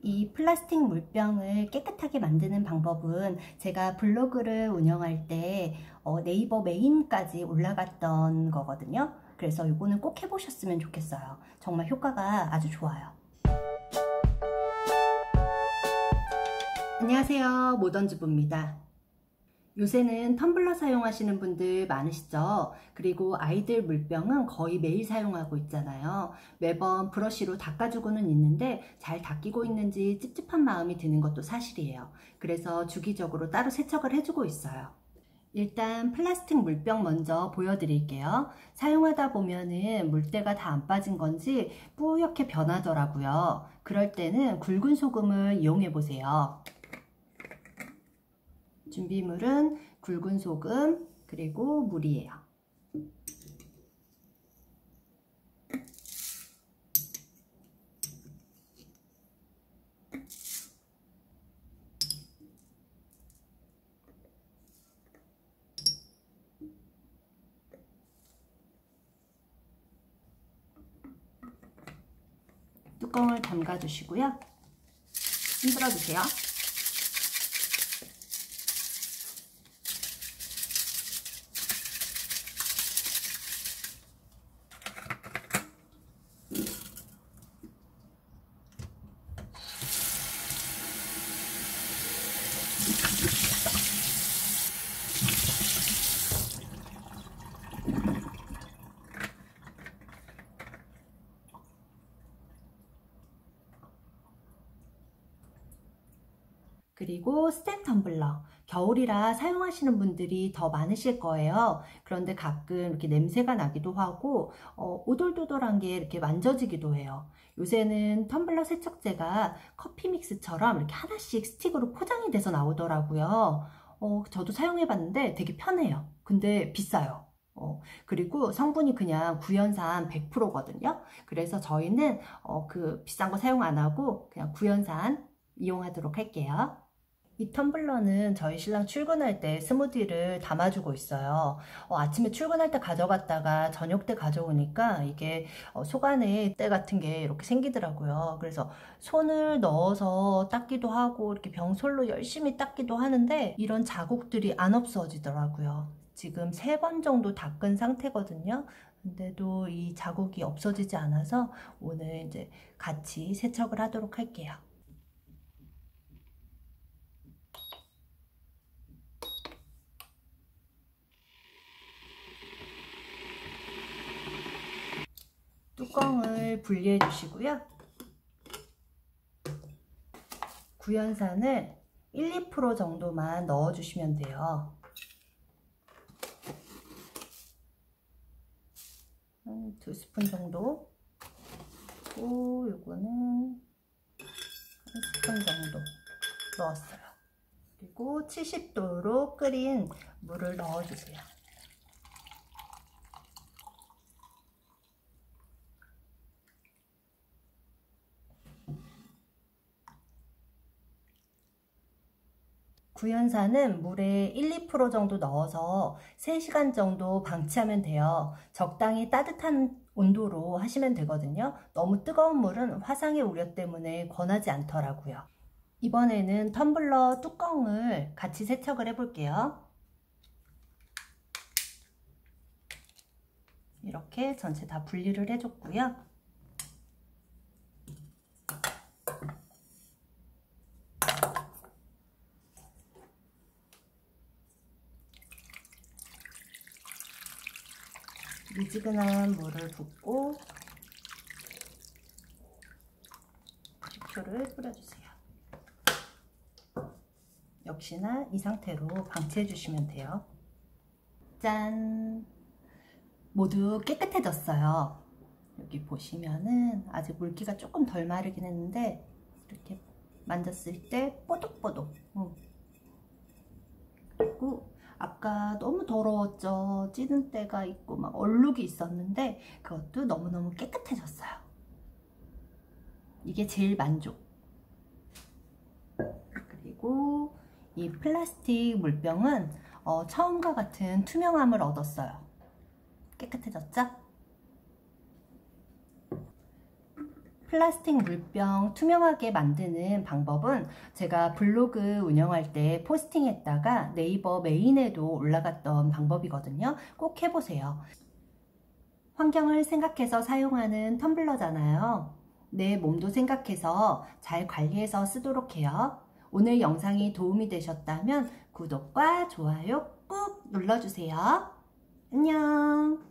이 플라스틱 물병을 깨끗하게 만드는 방법은 제가 블로그를 운영할 때 네이버 메인까지 올라갔던 거거든요. 그래서 이거는 꼭 해보셨으면 좋겠어요. 정말 효과가 아주 좋아요. 안녕하세요, 모던주부입니다. 요새는 텀블러 사용하시는 분들 많으시죠? 그리고 아이들 물병은 거의 매일 사용하고 있잖아요. 매번 브러쉬로 닦아주고는 있는데 잘 닦이고 있는지 찝찝한 마음이 드는 것도 사실이에요. 그래서 주기적으로 따로 세척을 해주고 있어요. 일단 플라스틱 물병 먼저 보여드릴게요. 사용하다 보면은 물때가 다 안 빠진 건지 뿌옇게 변하더라고요. 그럴 때는 굵은 소금을 이용해 보세요. 준비물은 굵은 소금 그리고 물이에요. 뚜껑을 담가 두시고요. 흔들어 주세요. 그리고 스텐 텀블러, 겨울이라 사용하시는 분들이 더 많으실 거예요. 그런데 가끔 이렇게 냄새가 나기도 하고 오돌도돌한 게 이렇게 만져지기도 해요. 요새는 텀블러 세척제가 커피 믹스처럼 이렇게 하나씩 스틱으로 포장이 돼서 나오더라고요. 저도 사용해 봤는데 되게 편해요. 근데 비싸요. 그리고 성분이 그냥 구연산 100%거든요. 그래서 저희는 그 비싼 거 사용 안 하고 그냥 구연산 이용하도록 할게요. 이 텀블러는 저희 신랑 출근할 때 스무디를 담아주고 있어요. 아침에 출근할 때 가져갔다가 저녁 때 가져오니까 이게 속 안에 때 같은 게 이렇게 생기더라고요. 그래서 손을 넣어서 닦기도 하고 이렇게 병솔로 열심히 닦기도 하는데 이런 자국들이 안 없어지더라고요. 지금 3번 정도 닦은 상태거든요. 근데도 이 자국이 없어지지 않아서 오늘 이제 같이 세척을 하도록 할게요. 뚜껑을 분리해 주시고요. 구연산을 1, 2% 정도만 넣어 주시면 돼요. 2스푼 정도. 그리고 요거는 1스푼 정도 넣었어요. 그리고 70도로 끓인 물을 넣어 주세요. 구연산은 물에 1, 2% 정도 넣어서 3시간 정도 방치하면 돼요. 적당히 따뜻한 온도로 하시면 되거든요. 너무 뜨거운 물은 화상의 우려 때문에 권하지 않더라고요. 이번에는 텀블러 뚜껑을 같이 세척을 해볼게요. 이렇게 전체 다 분리를 해줬고요. 미지근한 물을 붓고 식초를 뿌려주세요. 역시나 이 상태로 방치해 주시면 돼요. 짠! 모두 깨끗해졌어요. 여기 보시면은 아직 물기가 조금 덜 마르긴 했는데 이렇게 만졌을 때 뽀독뽀독. 그리고 아까 너무 더러웠죠. 찌든 때가 있고 막 얼룩이 있었는데 그것도 너무너무 깨끗해졌어요. 이게 제일 만족. 그리고 이 플라스틱 물병은 처음과 같은 투명함을 얻었어요. 깨끗해졌죠? 플라스틱 물병 투명하게 만드는 방법은 제가 블로그 운영할 때 포스팅했다가 네이버 메인에도 올라갔던 방법이거든요. 꼭 해보세요. 환경을 생각해서 사용하는 텀블러잖아요. 내 몸도 생각해서 잘 관리해서 쓰도록 해요. 오늘 영상이 도움이 되셨다면 구독과 좋아요 꾹 눌러주세요. 안녕.